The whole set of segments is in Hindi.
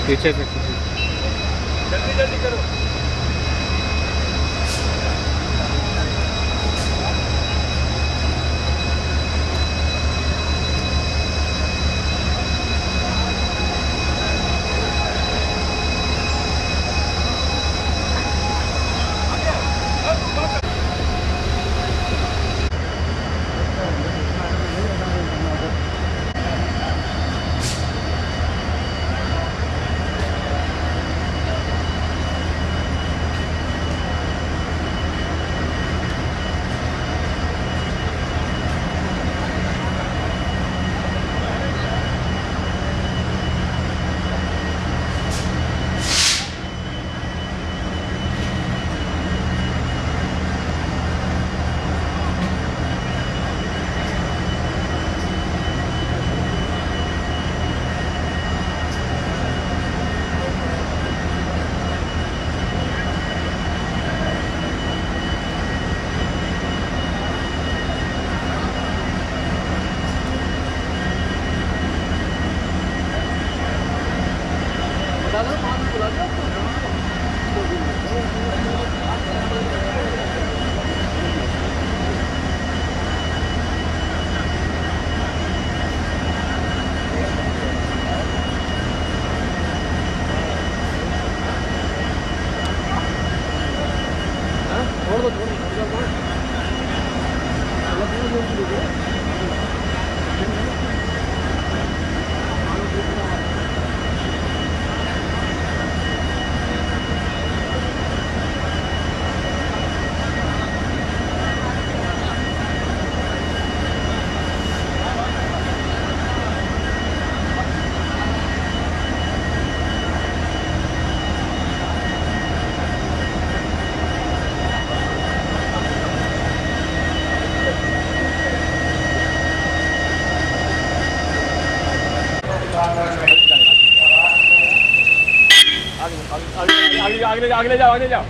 पीछे से जल्दी जल्दी करो। आगे जाओ आगे जाओ।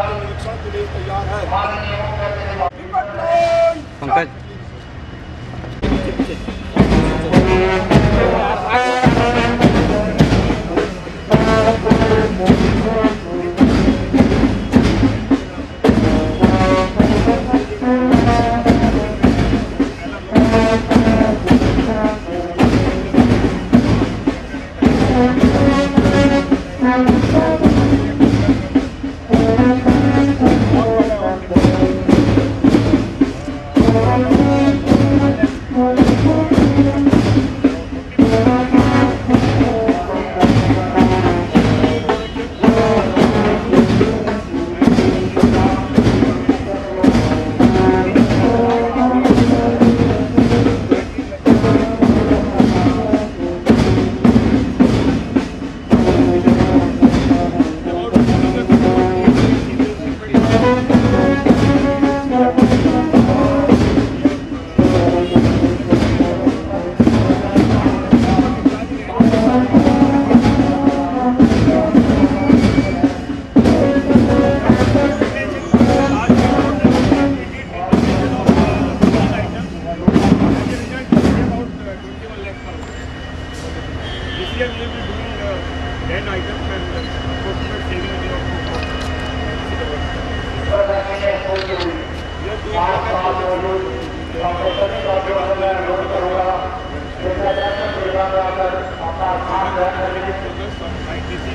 निरीक्षण के लिए तैयार है पंकज।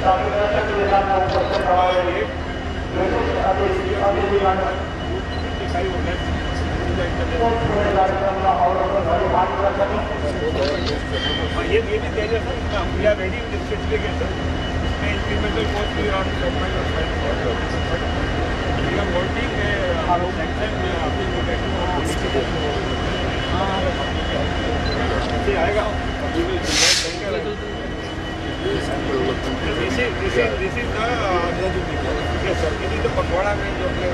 ये भी तेज है sir, we are ready with specification. इसमें इंक्रीमेंटल कॉस्ट भी और government of we are working आएगा. This is the yes sir. This is the Pakwara range of the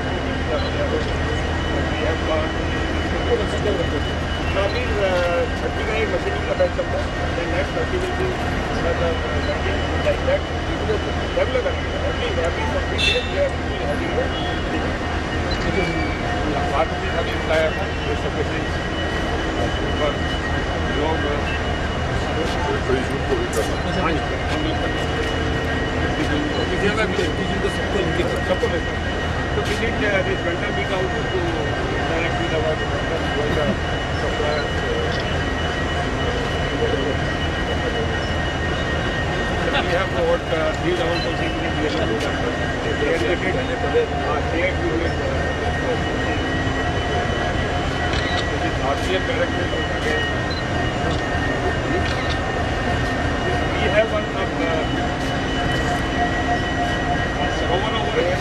we have got. So अभी 30 का एक मशीनिंग का बैच चलता है. Then next 30 will be like that. Regular करेंगे. Every completion we are having it. बात भी अभी लाया था. ये सब कुछ ऊपर लोग हाँ जी सबको लेते हैं. तो visit this vendor week also to interact with our vendors who are the suppliers. We have about 3 levels of security. They are doing this is RCF directed again. We have one over here.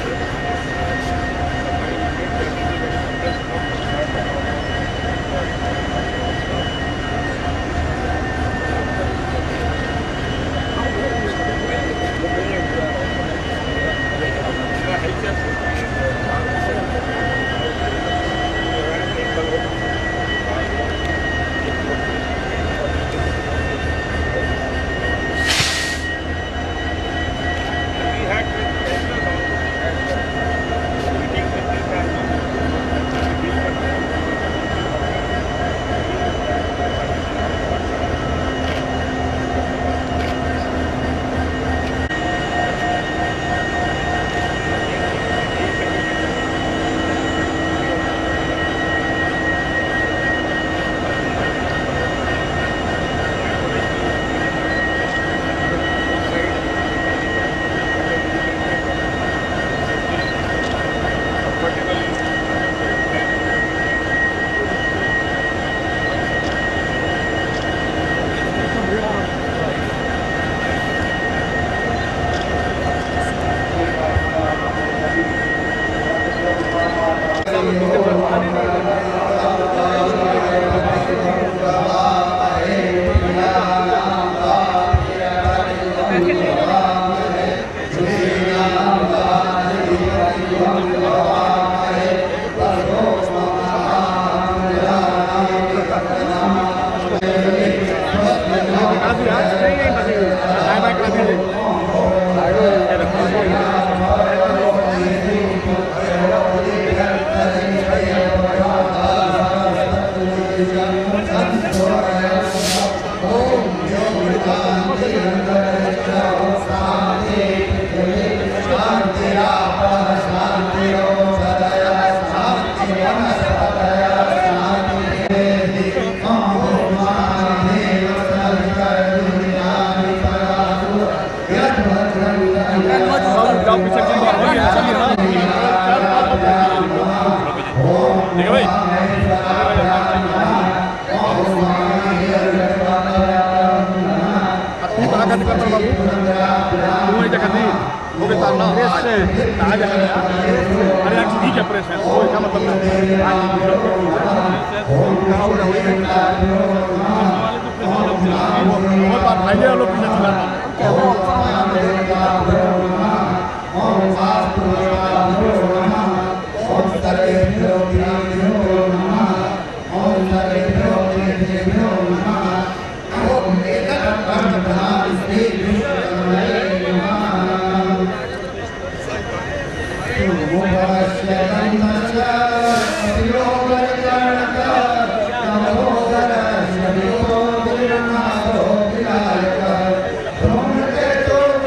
Om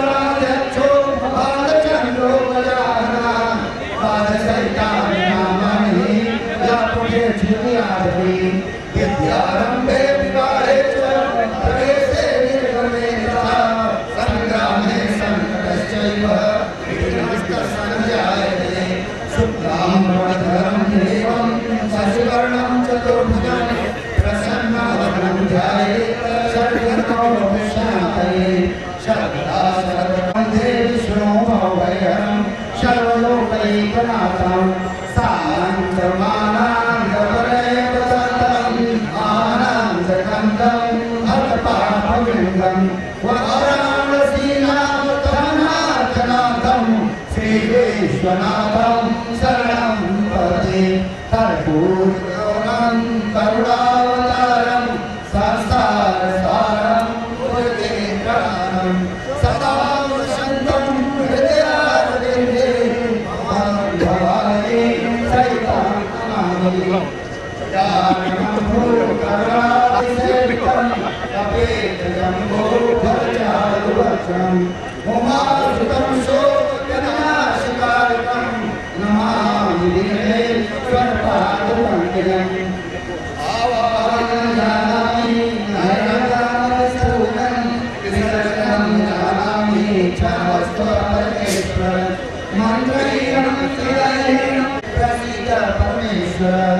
नाथं सानन्दमानन्दपरेवतम् आनन्दकन्दम् अर्थपापविन्दम् वाराणसीनाथनाथनाथं श्रीविश्वनाथं शरणं पदे कर्पूरगौरं करुणावतारं संसारसारं भुजगेन्द्राणं सदा वसन्तं हृदयारविन्दे भवानी सहितं नमामि करुणातिसेवितं कपेतजम्बो भरचारुवचनं उमासुतं शोकविनाशकारकं नमामि विघ्नेश्वरपादपङ्कजम् आवाहनं जानामि नयनं जानामि स्तुतं विसर्जनं जानामि क्षमस्व परमेश्वर मन्त्रहीनं क्रियाहीनं प्रसीद परमेश्वर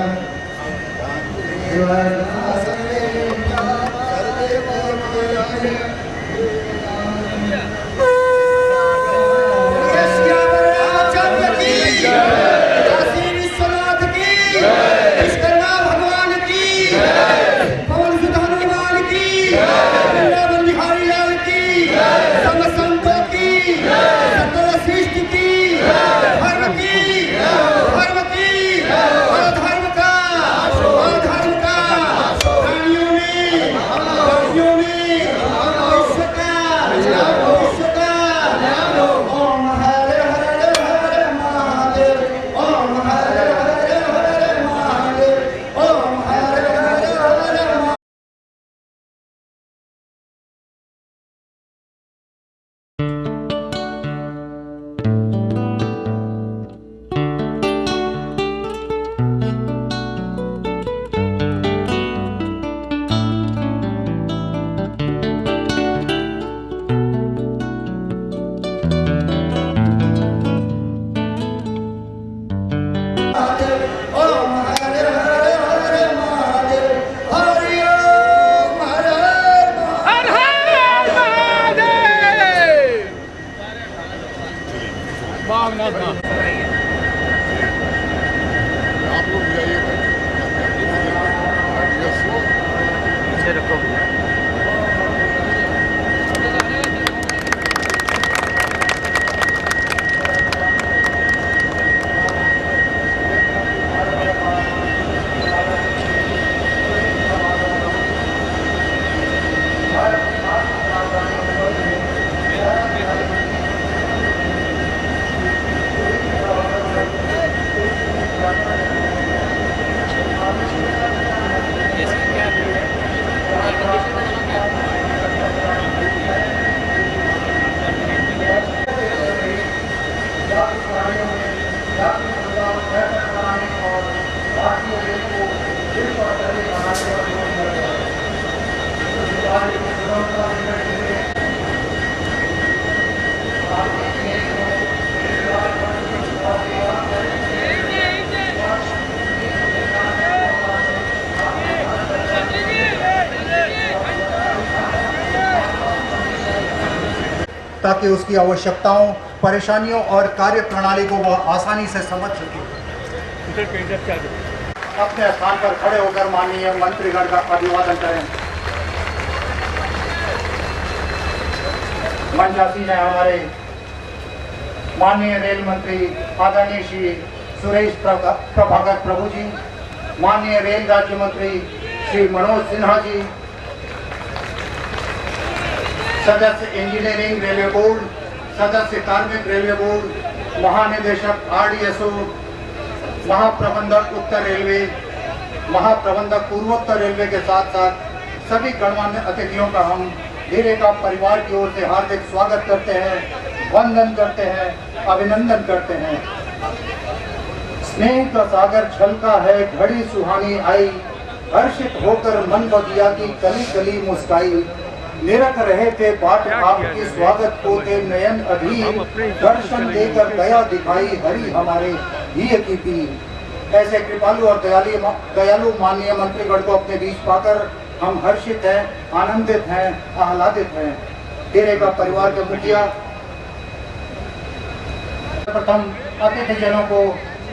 ताकि उसकी आवश्यकताओं, परेशानियों और कार्य प्रणाली को वह आसानी से समझ सके। अपने स्थान पर खड़े होकर माननीय मंत्रीगण का अभिवादन करें। मंचासीन है हमारे माननीय रेल मंत्री आदरणीय श्री सुरेश प्रभाकर प्रभु जी, माननीय रेल राज्य मंत्री श्री मनोज सिन्हा जी, सदस्य इंजीनियरिंग रेलवे बोर्ड, सदस्य कार्मिक रेलवे बोर्ड, महानिदेशक RDSO, महाप्रबंधक उत्तर रेलवे, महाप्रबंधक पूर्वोत्तर रेलवे के साथ साथ सभी गणमान्य अतिथियों का हम धीरेका परिवार की ओर से हार्दिक स्वागत करते हैं, वंदन करते हैं, अभिनंदन करते हैं। स्नेह का सागर छलका है, घड़ी सुहानी आई, हर्षित होकर मन को दिया की कली कली मुस्काई, निरख रहे थे बाट आपकी स्वागत को थे नयन अधीर, दर्शन देकर दया दिखाई हरि हमारे हिय की पीर। ऐसे कृपालु और दयालु माननीय मंत्रीगण को अपने बीच पाकर हम हर्षित हैं, आनंदित हैं, आह्लादित हैं। धीरेका परिवार के मुखिया प्रथम अतिथिजनों को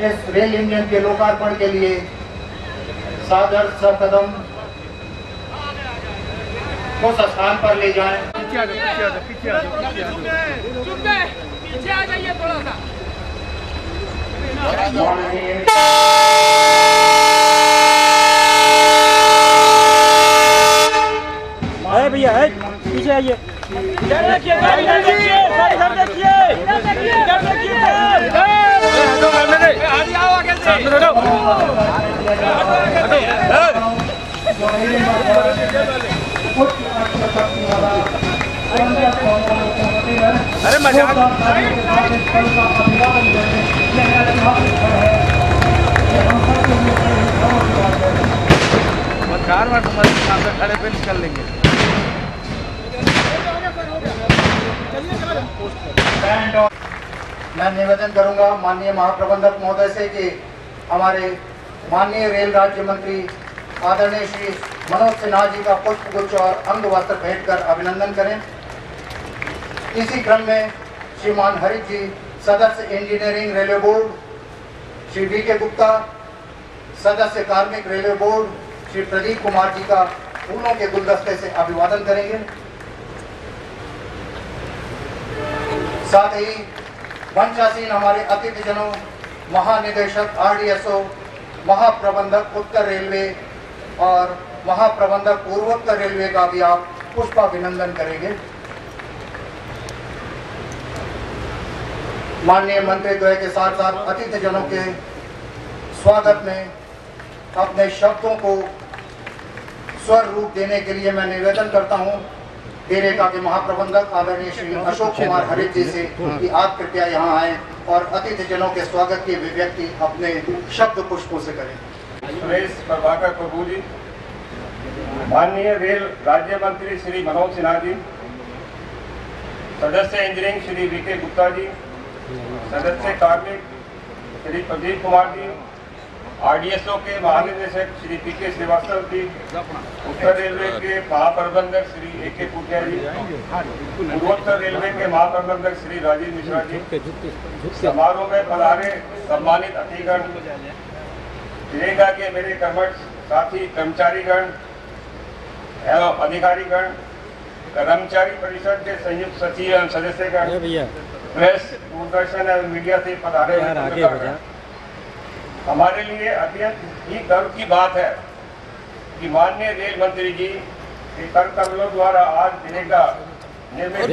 इस रेल इंजन के लोकार्पण के लिए सादर सकदम उस स्थान पर ले जाएं। पीछे आ जाइए थोड़ा सा। अरे भैया पीछे आइए। अरे मजाक कार में तुम्हारे सामने खड़े पे निकल लेंगे। मैं निवेदन करूंगा माननीय महाप्रबंधक महोदय से कि हमारे माननीय रेल राज्य मंत्री आदरणीय श्री मनोज सिन्हा जी का पुष्पगुच्छ और अंग वस्त्र भेंट कर अभिनंदन करें। इसी क्रम में श्रीमान हरित जी सदस्य engineering railway board, Shri VK. Gupta सदस्य कार्मिक रेलवे बोर्ड, श्री प्रदीप कुमार जी का फूलों के गुलदस्ते से अभिवादन करेंगे। साथ ही मंचासीन हमारे अतिथिजनों महानिदेशक RDSO, महाप्रबंधक उत्तर रेलवे और महाप्रबंधक पूर्वोत्तर रेलवे का भी आप पुष्पाभिनंदन करेंगे। माननीय मंत्री द्वय के साथ साथ अतिथिजनों के स्वागत में अपने शब्दों को स्वर रूप देने के लिए मैं निवेदन करता हूं डेरेका के महाप्रबंधक आदरणीय श्री अशोक कुमार हरित जी से कि आप कृपया यहां आए और अतिथिजनों के स्वागत की अभिव्यक्ति अपने शब्द पुष्पों से करें। सुरेश प्रभाकर प्रभु जी, माननीय रेल राज्य मंत्री श्री मनोज सिन्हा जी, सदस्य इंजीनियरिंग श्री वी.के. गुप्ता जी, सदस्य कार्मिक श्री प्रदीप कुमार जी, RDSO के महानिदेशक श्री P.K. श्रीवास्तव जी, उत्तर रेलवे के महाप्रबंधक श्री A.K. पूटिया जी, पूर्वोत्तर रेलवे के महाप्रबंधक श्री राजीव मिश्रा जी, समारोह में पधारे सम्मानित अतिथिगण, रेगा के मेरे कर्मठ साथी कर्मचारीगण एवं अधिकारीगण, कर्मचारी परिषद के संयुक्त सचिव एवं सदस्यगण, प्रेस, दूरदर्शन एवं मीडिया से पधारे हुए, हमारे लिए अत्यंत ही गर्व की बात है कि माननीय रेल मंत्री जी के कर कमलों द्वारा आज जिलेगा निर्मित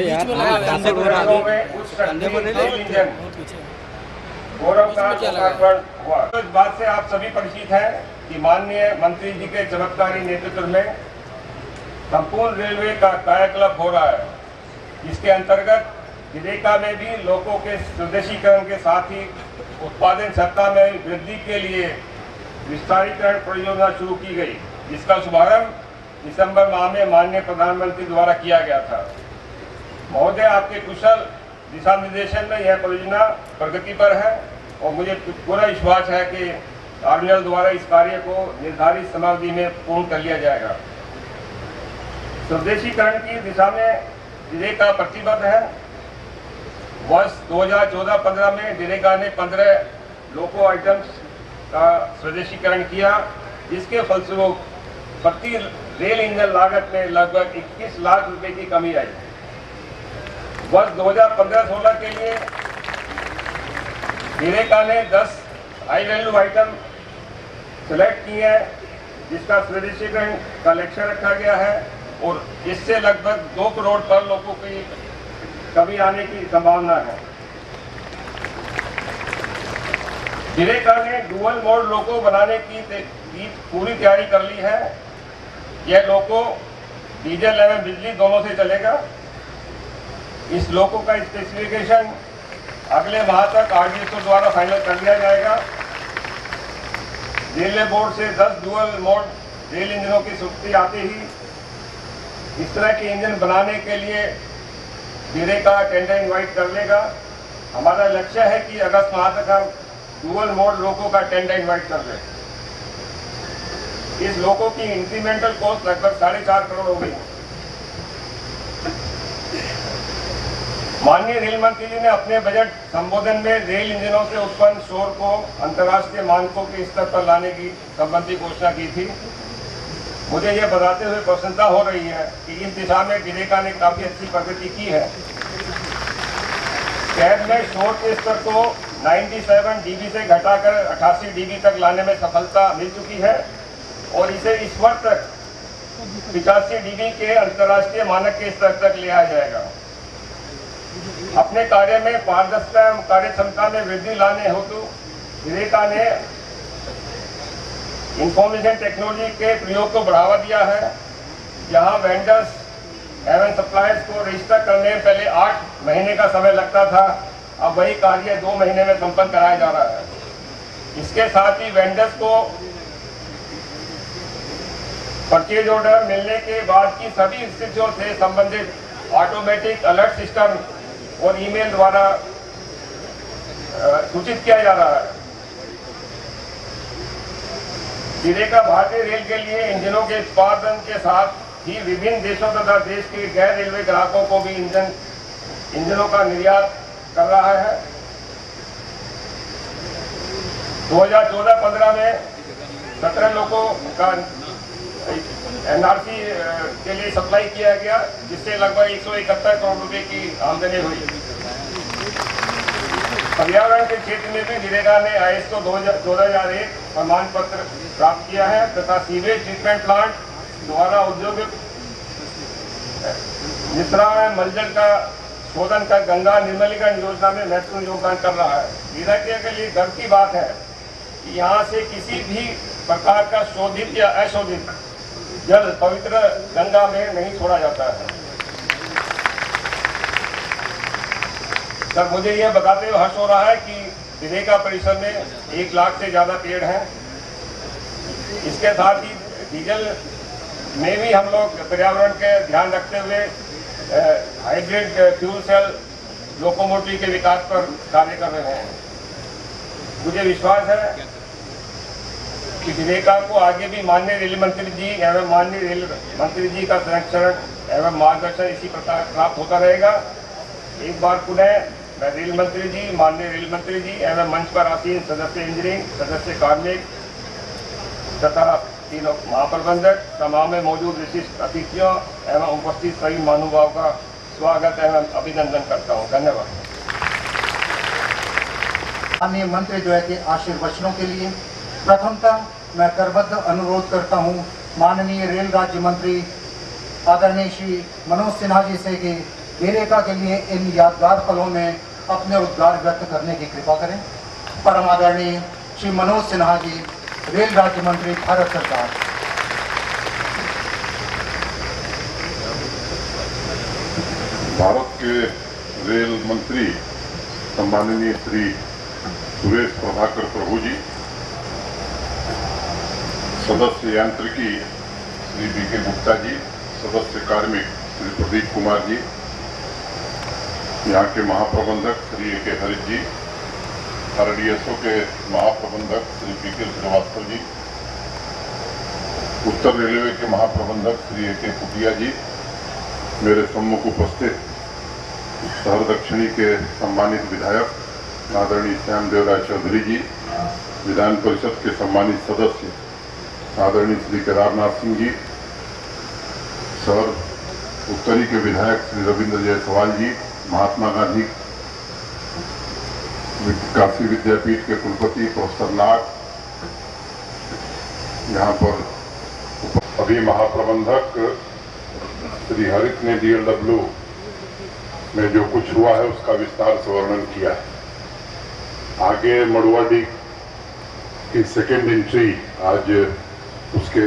में उच्च शक्ति रेल इंजन गौरव का लोकार्पण हुआ। तो इस बात से आप सभी परिचित हैं कि माननीय मंत्री जी के चमत्कारी नेतृत्व में संपूर्ण रेलवे का कायाकल्प हो रहा है। इसके अंतर्गत जिलेका में भी लोगों के स्वदेशीकरण के साथ ही उत्पादन क्षमता में वृद्धि के लिए विस्तारीकरण परियोजना शुरू की गई, जिसका शुभारंभ दिसंबर माह में माननीय प्रधानमंत्री द्वारा किया गया था। महोदय, आपके कुशल दिशा निर्देशन में यह परियोजना प्रगति पर है और मुझे पूरा विश्वास है कि RVNL द्वारा इस कार्य को निर्धारित समयावधि में पूर्ण कर लिया जाएगा। स्वदेशीकरण की दिशा में जिलेका प्रतिबद्ध है। वर्ष 2014-15 में जिलेका ने 15 लोको आइटम्स का स्वदेशीकरण किया, जिसके फलस्वरूप प्रति रेल इंजन लागत में लगभग 21 लाख रुपए की कमी आई। वर्ष 2015-16 के लिए जिलेका ने 10 हाई वैल्यू आइटम सेलेक्ट किए हैं, जिसका स्वदेशीकरण का लक्ष्य रखा गया है और इससे लगभग 2 करोड़ पर लोगों की कमी आने की संभावना है। जिलेका ने डुअल मोड लोको बनाने की पूरी तैयारी कर ली है। यह लोको डीजल एवं बिजली दोनों से चलेगा। इस लोको का स्पेसिफिकेशन अगले माह तक RDSO द्वारा फाइनल कर लिया जाएगा। रेलवे बोर्ड से 10 डुअल मोड रेल इंजनों की स्वीकृति आते ही इस तरह के इंजन बनाने के लिए जिलेका टेंडर इनवाइट कर लेगा। हमारा लक्ष्य है कि अगस्त माह तक हम डुअल मोड लोको का टेंडर इनवाइट कर लें। इस लोको की इंक्रीमेंटल कॉस्ट लगभग 4.5 करोड़ हो गई। माननीय रेल मंत्री जी ने अपने बजट संबोधन में रेल इंजनों से उत्पन्न शोर को अंतर्राष्ट्रीय मानकों के स्तर पर लाने की संबंधी घोषणा की थी। मुझे यह बताते हुए प्रसन्नता हो रही है कि इस दिशा में जिरेका ने काफी अच्छी प्रगति की है। कैब में शोर के स्तर को 97 dB से घटाकर 88 dB तक लाने में सफलता मिल चुकी है और इसे इस वर्ष तक 85 dB के अंतर्राष्ट्रीय मानक के स्तर तक ले आया जाएगा। अपने कार्य में पारदर्शिता एवं कार्य क्षमता में वृद्धि लाने हेतु जिरेका ने इंफॉर्मेशन टेक्नोलॉजी के प्रयोग को बढ़ावा दिया है। जहां वेंडर्स एवं सप्लायर्स को रजिस्टर करने में पहले 8 महीने का समय लगता था, अब वही कार्य 2 महीने में संपन्न कराया जा रहा है। इसके साथ ही वेंडर्स को परचेज ऑर्डर मिलने के बाद की सभी स्थितियों से संबंधित ऑटोमेटिक अलर्ट सिस्टम और ईमेल द्वारा सूचित किया जा रहा है। जिरेका भारतीय रेल के लिए इंजनों के उत्पादन के साथ ही विभिन्न देशों तथा देश के गैर रेलवे ग्राहकों को भी इंजनों का निर्यात कर रहा है। 2014-15 में 17 लोगों का एनआरसी के लिए सप्लाई किया गया, जिससे लगभग 171 करोड़ रुपए की आमदनी हुई। पर्यावरण के क्षेत्र में भी जिरेका ने ISO 2001 प्रमाण पत्र प्राप्त किया है तथा सीवेज ट्रीटमेंट प्लांट द्वारा औद्योगिक निस्तारण मलजल का शोधन कर गंगा निर्मलीकरण योजना में महत्वपूर्ण योगदान कर रहा है। जिरेका के लिए गर्व की बात है कि यहाँ से किसी भी प्रकार का शोधित या अशोधित जल पवित्र गंगा में नहीं छोड़ा जाता है। सर, मुझे यह बताते हुए हर्ष हो रहा है कि जिरेका परिसर में 1 लाख से ज्यादा पेड़ हैं। इसके साथ ही डीजल में भी हम लोग पर्यावरण के ध्यान रखते हुए हाइब्रिड फ्यूल सेल लोकोमोटिव के विकास पर कार्य कर रहे हैं। मुझे विश्वास है कि जिरेका को आगे भी माननीय रेल मंत्री जी एवं माननीय रेल मंत्री जी का संरक्षण एवं मार्गदर्शन इसी प्रकार प्राप्त होता रहेगा। एक बार पुनः मैं रेल मंत्री जी, माननीय रेल मंत्री जी एवं मंच पर आसीन सदस्य इंजीनियरिंग, सदस्य कार्मिक तथा तीनों महाप्रबंधक, सभा में मौजूद विशिष्ट अतिथियों एवं उपस्थित सभी महानुभावों का स्वागत एवं अभिनंदन करता हूँ। धन्यवाद। माननीय मंत्री द्वय के आशीर्वचनों के लिए प्रथमतः मैं करबद्ध अनुरोध करता हूं माननीय रेल राज्य मंत्री आदरणीय श्री मनोज सिन्हा जी से कि जिरेका के लिए इन यादगार पलों में अपने उद्गार व्यक्त करने की कृपा करें। परम आदरणीय श्री मनोज सिन्हा जी, रेल राज्य मंत्री, भारत सरकार। भारत के रेल मंत्री सम्माननीय श्री सुरेश प्रभाकर प्रभु जी, सदस्य यांत्रिकी श्री BK गुप्ता जी, सदस्य कार्मिक श्री प्रदीप कुमार जी, यहाँ के महाप्रबंधक श्री AK हरित जी, RDSO के महाप्रबंधक श्री PK श्रीवास्तव जी, उत्तर रेलवे के महाप्रबंधक श्री AK कुटिया जी, मेरे सम्मुख उपस्थित शहर दक्षिणी के सम्मानित विधायक आदरणीय श्यामदेव राय चौधरी जी, विधान परिषद के सम्मानित सदस्य आदरणीय श्री केदारनाथ सिंह जी, शहर उत्तरी के विधायक श्री रविंद्र जायसवाल जी, महात्मा गांधी काशी विद्यापीठ के कुलपति प्रोफेसर नाग, यहाँ पर अभी महाप्रबंधक श्री हरित ने DLW में जो कुछ हुआ है उसका विस्तार से वर्णन किया है। आगे मड़ुआडी की सेकेंड एंट्री, आज उसके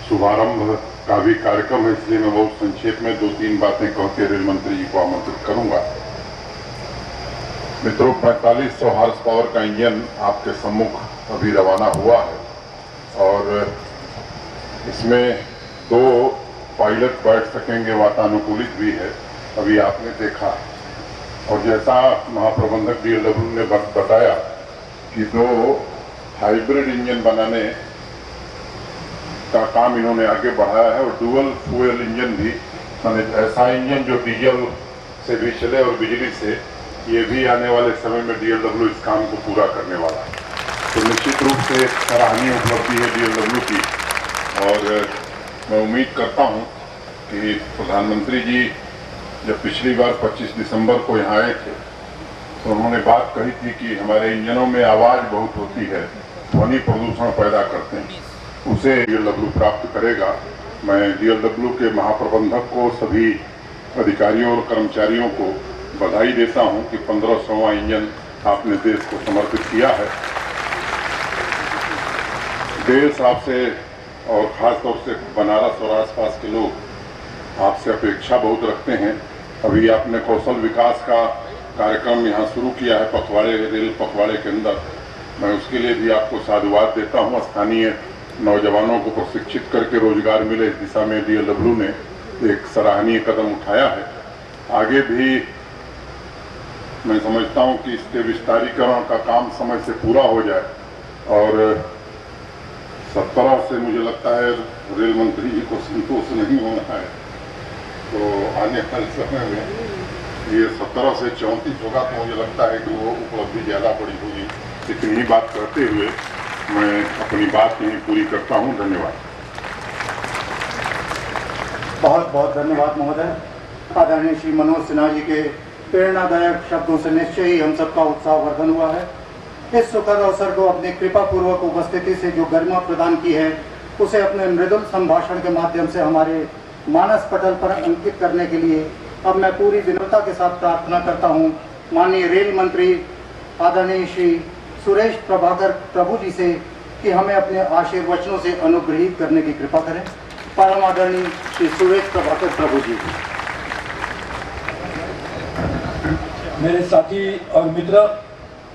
शुभारंभ का भी कार्यक्रम है, इसलिए मैं बहुत संक्षेप में 2-3 बातें कह के रेल मंत्री जी को आमंत्रित करूंगा। मित्रों, 4500 हॉर्स पावर का इंजन आपके सम्मुख अभी रवाना हुआ है और इसमें 2 पायलट बैठ सकेंगे, वातानुकूलित भी है, अभी आपने देखा। और जैसा महाप्रबंधक DLW ने बताया कि 2 हाइब्रिड इंजन बनाने का काम इन्होंने आगे बढ़ाया है और डुअल फ्यूल इंजन भी, ऐसा इंजन जो डीजल से भी चले और बिजली से, ये भी आने वाले समय में DLW इस काम को पूरा करने वाला है। तो निश्चित रूप से सराहनीय उपलब्धि है DLW की, और मैं उम्मीद करता हूँ कि प्रधानमंत्री जी जब पिछली बार 25 दिसंबर को यहाँ आए थे तो उन्होंने बात कही थी कि हमारे इंजनों में आवाज़ बहुत होती है, ध्वनि प्रदूषण पैदा करते हैं, उसे DLW प्राप्त करेगा। मैं DLW के महाप्रबंधक को, सभी अधिकारियों और कर्मचारियों को बधाई देता हूं कि 1500वां इंजन आपने देश को समर्पित किया है। देश आपसे और ख़ासतौर से बनारस और आसपास के लोग आपसे अपेक्षा बहुत रखते हैं। अभी आपने कौशल विकास का कार्यक्रम यहाँ शुरू किया है पखवाड़े, रेल पखवाड़े के अंदर। मैं उसके लिए भी आपको साधुवाद देता हूँ। स्थानीय नौजवानों को प्रशिक्षित करके रोजगार मिले, इस दिशा में DLW ने एक सराहनीय कदम उठाया है। आगे भी मैं समझता हूँ कि इसके विस्तारीकरण का काम समय से पूरा हो जाए, और 17 से मुझे लगता है रेल मंत्री जी को संतोष नहीं होना है, तो आने वाले समय में ये 17 से 34 होगा, तो मुझे लगता है कि वो उपलब्धि ज़्यादा बड़ी होगी। इतनी ही बात करते हुए मैं अपनी बात यहीं पूरी करता हूँ। धन्यवाद। बहुत बहुत धन्यवाद महोदय। आदरणीय श्री मनोज सिन्हा जी के प्रेरणादायक शब्दों से निश्चय ही हम सबका उत्साह वर्धन हुआ है। इस सुखद अवसर को अपने कृपा पूर्वक उपस्थिति से जो गरिमा प्रदान की है, उसे अपने मृदुल संभाषण के माध्यम से हमारे मानस पटल पर अंकित करने के लिए अब मैं पूरी विनम्रता के साथ प्रार्थना करता हूँ माननीय रेल मंत्री आदरणीय श्री सुरेश प्रभाकर प्रभु जी से कि हमें अपने आशीर्वचनों से अनुग्रहित करने की कृपा करें। परम आदरणीय श्री सुरेश प्रभाकर प्रभु जी। मेरे साथी और मित्र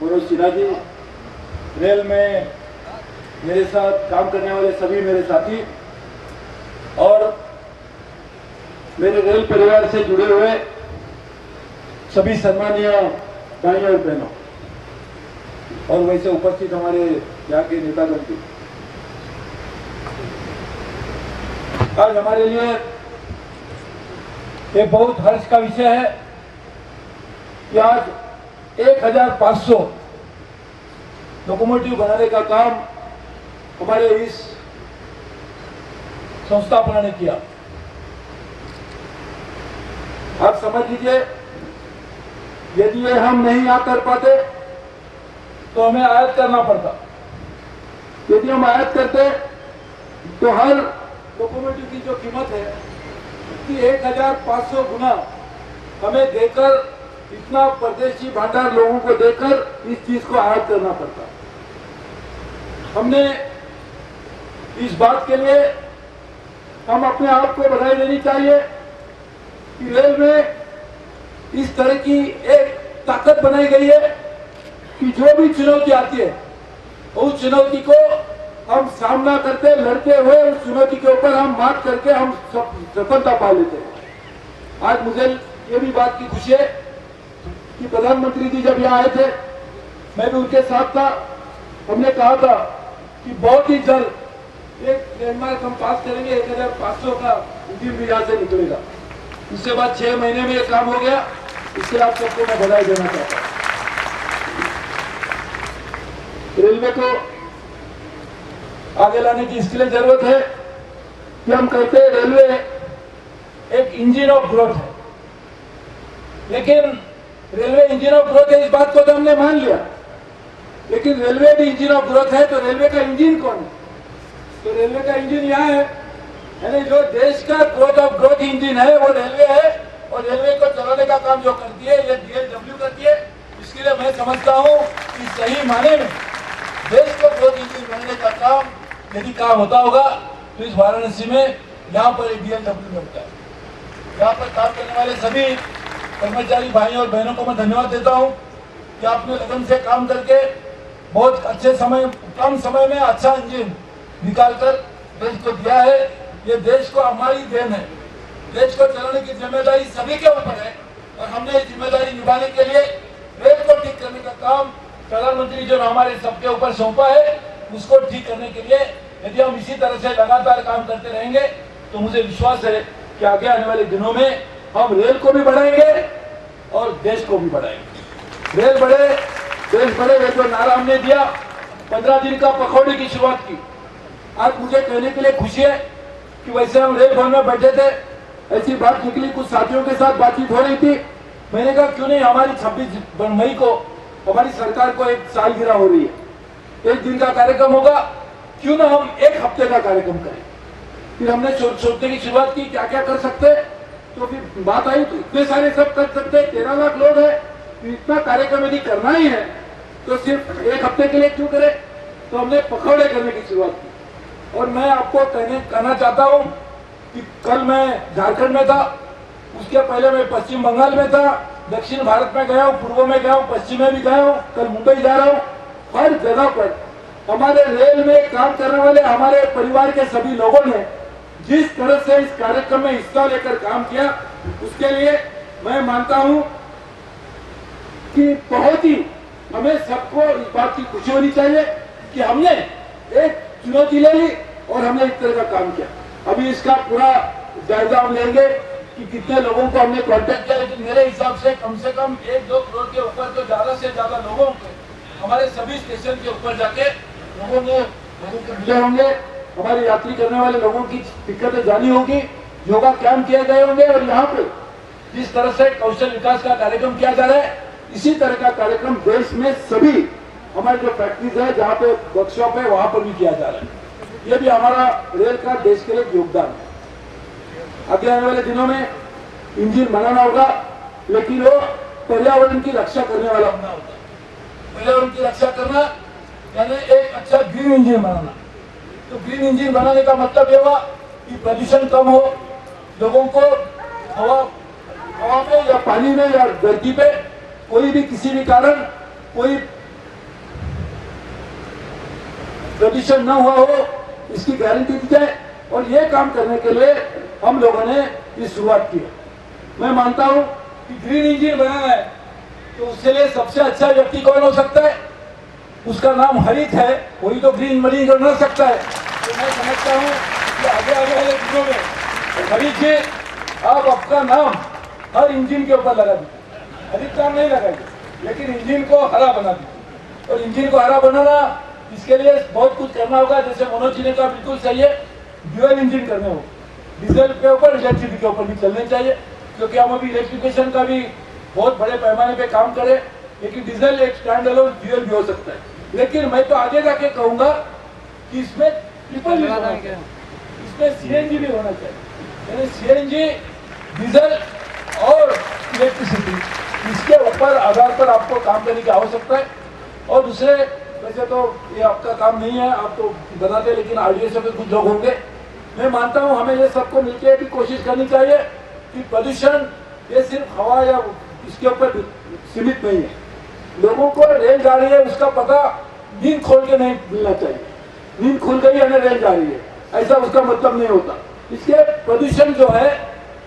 मनोज सिन्हा जी, रेल में मेरे साथ काम करने वाले सभी मेरे साथी और मेरे रेल परिवार से जुड़े हुए सभी सम्मानीय भाई और बहनों, और वैसे उपस्थित हमारे यहाँ के नेतागण भी, आज हमारे लिए ये बहुत हर्ष का विषय है कि आज 1500 लोकोमोटिव बनाने का काम हमारे इस संस्थापना ने किया। आप समझ लीजिए, यदि ये हम नहीं आ कर पाते तो हमें आयात करना पड़ता। यदि हम आयात करते तो हर लोकोमोटिव की जो कीमत है उसकी 1500 गुना हमें देकर, इतना परदेशी भंडार लोगों को देकर इस चीज को आयात करना पड़ता। हमने इस बात के लिए हम अपने आप को बधाई देनी चाहिए कि रेल में इस तरह की एक ताकत बनाई गई है कि जो भी चुनौती आती है उस चुनौती को हम सामना करते, लड़ते हुए उस चुनौती के ऊपर हम मात करके हम सफलता पा लेते हैं। आज मुझे ये भी बात की खुशी है कि प्रधानमंत्री जी जब यहाँ आए थे, मैं भी उनके साथ था। हमने कहा था कि बहुत ही जल्द एक लैंडमार्क हम पास करेंगे, 1500 का इंजन भी यहाँ से निकलेगा। उसके बाद 6 महीने में ये काम हो गया। इसके लिए आप सबको मैं बधाई देना चाहता हूँ। रेलवे को आगे लाने की इसके लिए जरूरत है कि हम कहते हैं रेलवे एक इंजन ऑफ ग्रोथ है, लेकिन रेलवे इंजन ऑफ ग्रोथ है इस बात को तो हमने मान लिया, लेकिन रेलवे भी इंजन ऑफ ग्रोथ है तो रेलवे का इंजन कौन है? तो रेलवे का इंजन यहाँ है, यानी जो देश का ग्रोथ ऑफ ग्रोथ इंजन है वो रेलवे है, और रेलवे को चलाने का काम जो करती है ये DLW करती है। इसके लिए मैं समझता हूँ कि सही माने में देश को ग्रोथ इंजन बनने का काम यदि काम होता होगा तो इस वाराणसी में यहाँ पर DLW में होता है। यहाँ पर काम करने वाले सभी कर्मचारी भाई और बहनों को मैं धन्यवाद देता हूँ कि आपने लगन से काम करके बहुत अच्छे समय, कम समय में अच्छा इंजन निकालकर देश को दिया है। ये देश को हमारी देन है। देश को चलाने की जिम्मेदारी सभी के ऊपर है, और हमने ये जिम्मेदारी निभाने के लिए रेल को ठीक करने का काम प्रधानमंत्री जो हमारे सबके ऊपर सौंपा है, उसको ठीक करने के लिए यदि हम इसी तरह से लगातार काम करते रहेंगे तो मुझे विश्वास है कि आगे आने वाले दिनों में हम रेल को भी बढ़ाएंगे और देश को भी बढ़ाएंगे। रेल बढ़े देश बढ़े, वे जो नारा हमने दिया 15 दिन का पखवाड़े की शुरुआत की। आज मुझे कहने के लिए खुशी है कि वैसे हम रेल भवन में बैठे थे, ऐसी बात निकली, कुछ साथियों के साथ बातचीत हो रही थी। मैंने कहा क्यों नहीं हमारी 26 मई को हमारी सरकार को एक सालगिरह हो रही है, एक दिन का कार्यक्रम होगा, क्यों ना हम एक हफ्ते का कार्यक्रम करें। फिर हमने सोचने की शुरुआत की क्या क्या कर सकते हैं, तो फिर बात आई तो इतने सारे सब कर सकते हैं, 13 लाख लोग हैं, तो इतना कार्यक्रम यदि करना ही है तो सिर्फ एक हफ्ते के लिए क्यों करें। तो हमने पखवाड़े करने की शुरुआत की। और मैं आपको कहना चाहता हूं कि कल मैं झारखंड में था, उसके पहले मैं पश्चिम बंगाल में था, दक्षिण भारत में गया हूँ, पूर्व में गया हूँ, पश्चिम में भी गया हूँ, कल मुंबई जा रहा हूँ। हर जगह पर हमारे रेल में काम करने वाले हमारे परिवार के सभी लोगों ने जिस तरह से इस कार्यक्रम में हिस्सा लेकर काम किया, उसके लिए मैं मानता हूं कि बहुत ही हमें सबको इस बात की खुशी होनी चाहिए कि हमने एक चुनौती ले ली और हमने इस तरह का काम किया। अभी इसका पूरा जायजा हम लेंगे कि कितने लोगों को हमने कांटेक्ट किया, लेकिन मेरे हिसाब से कम 1-2 करोड़ के ऊपर तो ज्यादा से ज्यादा लोगों को हमारे सभी स्टेशन के ऊपर जाके लोगों ने मिले होंगे। हमारे यात्री करने वाले लोगों की दिक्कतें जानी होगी, योगा कैंप किए गए होंगे, और यहाँ पे जिस तरह से कौशल विकास का कार्यक्रम किया जा रहा है, इसी तरह का कार्यक्रम देश में सभी हमारे जो फैक्ट्रीज है, जहाँ पे वर्कशॉप है, वहां पर भी किया जा रहा है। ये भी हमारा रेल का देश के लिए योगदान है। आगे आने वाले दिनों में इंजन बनाना होगा, लेकिन वो पर्यावरण की रक्षा करने वाला होना होगा। पर्यावरण की रक्षा करना यानी एक अच्छा ग्रीन इंजन बनाना। तो ग्रीन इंजन बनाने का मतलब ये हुआ कि प्रदूषण कम हो, लोगों को हवा में या पानी में या धरती पे कोई भी किसी भी कारण कोई प्रदूषण न हुआ हो, इसकी गारंटी दी जाए। और ये काम करने के लिए हम लोगों ने ये शुरुआत की है। मैं मानता हूं कि ग्रीन इंजन बनाना है तो उसके लिए सबसे अच्छा व्यक्ति कौन हो सकता है, उसका नाम हरित है, वही तो ग्रीन इंजन बना सकता है। तो मैं समझता हूं कि आगे आने वाले दिनों में हरित जी आप आपका नाम हर इंजन के ऊपर लगा दीजिए। हरित नाम नहीं लगाइए, लेकिन इंजन को हरा बना दीजिए। और इंजन को हरा बनाना, इसके लिए बहुत कुछ करना होगा। जैसे मनोज जी ने कहा बिल्कुल सही है, ड्यूअल इंजन करने हो, डीजल के ऊपर इलेक्ट्रिसिटी के ऊपर भी चलने चाहिए, क्योंकि हम अभी इलेक्ट्रिफिकेशन का भी बहुत बड़े पैमाने पे काम करें। लेकिन डीजल एक स्टैंड अलोन ड्यूअल भी हो सकता है। लेकिन मैं तो आगे जाके कहूंगा कि इसमें ट्रिपल भी होना चाहिए, इसमें सीएनजी भी होना चाहिए, यानी सीएनजी, डीजल और इलेक्ट्रिसिटी, इसके ऊपर आधार पर आपको काम करने की आवश्यकता है। और दूसरे, वैसे तो ये आपका काम नहीं है, आप तो बनाते, लेकिन आरडीएसओ के कुछ लोग होंगे। मैं मानता हूं हमें ये सबको मिलकर भी कोशिश करनी चाहिए कि प्रदूषण ये सिर्फ हवा या इसके ऊपर सीमित नहीं है। लोगों को रेल जा रही है उसका पता नींद खोल के नहीं मिलना चाहिए। नींद खुल गई है, रेल जा रही है, ऐसा उसका मतलब नहीं होता। इसके प्रदूषण जो है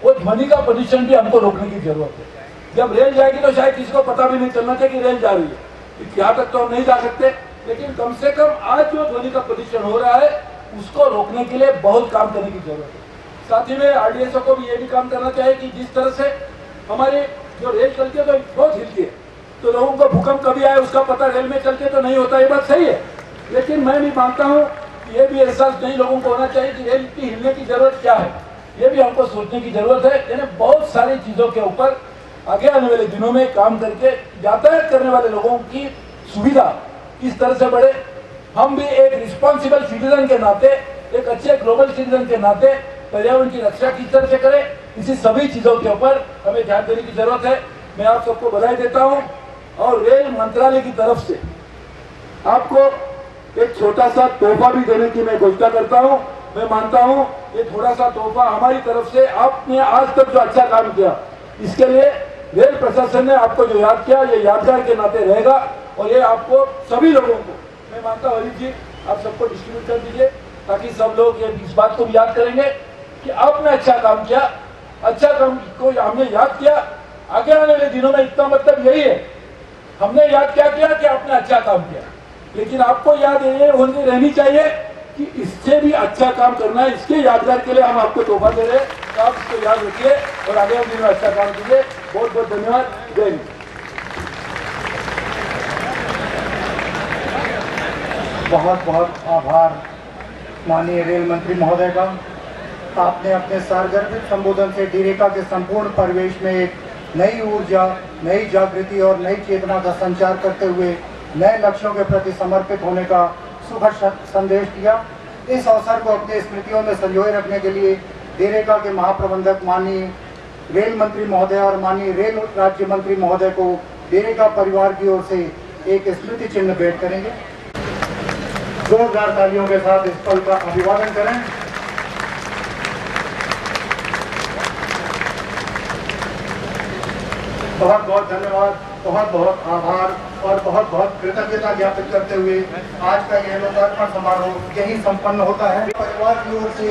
वो ध्वनि का प्रदूषण भी हमको रोकने की जरूरत है। जब रेल जाएगी तो शायद किसी को पता भी नहीं चलना चाहिए कि रेल जा रही है। यहाँ तक तो हम नहीं जा सकते, लेकिन कम से कम आज जो ध्वनि का प्रदूषण हो रहा है उसको रोकने के लिए बहुत काम करने की जरूरत है। साथ ही में आरडीएसओ को भी ये भी काम करना चाहिए कि जिस तरह से हमारे जो रेल चलती है तो बहुत हिलती है, तो लोगों को भूकंप कभी आए उसका पता रेल में चलते तो नहीं होता, ये बात सही है। लेकिन मैं भी मानता हूँ कि ये भी एहसास नहीं लोगों को होना चाहिए कि रेल की हिलने की जरूरत क्या है, ये भी हमको सोचने की जरूरत है। यानी बहुत सारी चीजों के ऊपर आगे आने वाले दिनों में काम करके यातायात करने वाले लोगों की सुविधा किस तरह से बढ़े, हम भी एक रिस्पॉन्सिबल सिटीजन के नाते, एक अच्छे ग्लोबल सिटीजन के नाते पर्यावरण की रक्षा किस तरह से करें, इसी सभी चीजों के ऊपर हमें ध्यान देने की जरूरत है। मैं आप सबको बधाई देता हूं। और रेल मंत्रालय की तरफ से आपको एक छोटा सा तोहफा भी देने की मैं घोषणा करता हूं। मैं मानता हूं ये थोड़ा सा तोहफा हमारी तरफ से, आपने आज तक जो अच्छा काम किया इसके लिए रेल प्रशासन ने आपको जो याद किया, ये यादगार के नाते रहेगा। और ये आपको सभी लोगों को मैं मानता हूं, हरीश जी आप सबको डिस्ट्रीब्यूट कर दीजिए, ताकि सब लोग ये इस बात को भी याद करेंगे कि आपने अच्छा काम किया, अच्छा काम को हमने याद किया। आगे आने वाले दिनों में इतना मतलब यही है, हमने याद क्या किया कि आपने अच्छा काम किया, लेकिन आपको याद ये होनी रहनी चाहिए कि इससे भी अच्छा काम करना है। इसके यादगार के लिए हम आपको तोहफा दे रहे हैं, तो आप इसको याद रखिए और आगे वाले दिन में अच्छा काम कीजिए। बहुत बहुत धन्यवाद। जय हिंद। बहुत बहुत आभार माननीय रेल मंत्री महोदय का। आपने अपने सारगर्भित संबोधन से डीरेका के संपूर्ण परिवेश में एक नई ऊर्जा, नई जागृति और नई चेतना का संचार करते हुए नए लक्ष्यों के प्रति समर्पित होने का सुखद संदेश दिया। इस अवसर को अपने स्मृतियों में संजोए रखने के लिए डीरेका के महाप्रबंधक माननीय रेल मंत्री महोदय और माननीय रेल राज्य मंत्री महोदय को डीरेका परिवार की ओर से एक स्मृति चिन्ह भेंट करेंगे। जोरदार तालियों के साथ इस पल का अभिवादन करें। बहुत बहुत धन्यवाद, बहुत बहुत आभार और बहुत बहुत कृतज्ञता ज्ञापित करते हुए आज का यह लोकार्पण समारोह यही संपन्न होता है। परिवार की ओर से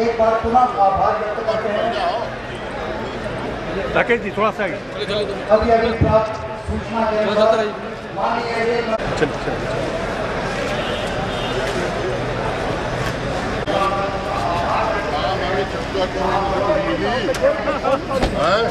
एक बार पुनः आभार व्यक्त करते हैं। राकेश जी थोड़ा सा अभी अभी प्राप्त सूचना के अनुसार माननीय रेल हैं?